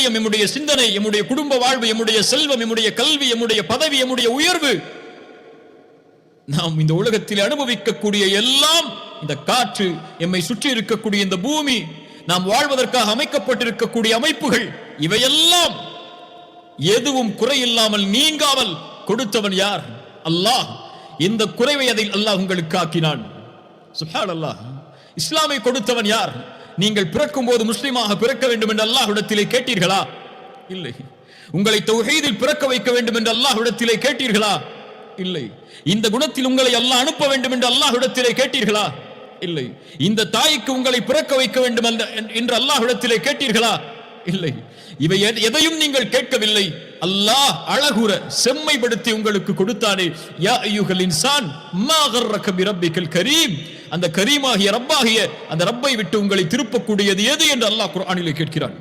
இதயம், எம்முடைய சிந்தனை, எம்முடைய குடும்ப வாழ்வு, எம்முடைய செல்வம், எம்முடைய கல்வி, எம்முடைய பதவி, எம்முடைய உயர்வு, நாம் இந்த உலகத்தில் அனுபவிக்கக்கூடிய எல்லாம், இந்த காற்று, எம்மை சுற்றி இருக்கக்கூடிய இந்த பூமி, நாம் வாழ்வதற்காக அமைக்கப்பட்டிருக்கக்கூடிய அமைப்புகள், இவையெல்லாம் எதுவும் குறையில்லாமல் நீங்காமல் கொடுத்தவன் யார்? அல்லாஹ். இந்த குறைவை அதில் அல்லாஹ் உங்களுக்கு ஆக்கினான். சுப்ஹானல்லாஹ். இஸ்லாமை கொடுத்தவன் யார்? நீங்கள் பிறக்கும் போது முஸ்லிமாக பிறக்க வேண்டும் என்று அல்லாஹ்விடத்திலே கேட்டீர்களா? இல்லை. உங்களை தௌஹீதில் பிறக்க வைக்க வேண்டும் என்று அல்லாஹ்விடத்திலே கேட்டீர்களா? இல்லை. இந்த குணத்தில் உங்களை அல்லாஹ் அனுப்ப வேண்டும் என்று அல்லாஹ்விடத்திலே கேட்டீர்களா? இல்லை. இந்த தாய்க்கு உங்களை பிறக்க வைக்க வேண்டும் என்று அல்லாஹ்விடத்திலே கேட்டீர்களா? இல்லை. இவை எதையும் நீங்கள் கேட்கவில்லை. அல்லாஹ் அழகுற செம்மைப்படுத்தி உங்களுக்கு கொடுத்தானே. யா அய்யுஹல் இன்சான் மா கர்ரக பிரப்பிக்கல் கரீம். அந்த கரீமாகிய ரப்பாகிய அந்த ரப்பை விட்டு உங்களை திருப்பக்கூடியது எது என்று அல்லாஹ் குர்ஆனிலே கேட்கிறான்.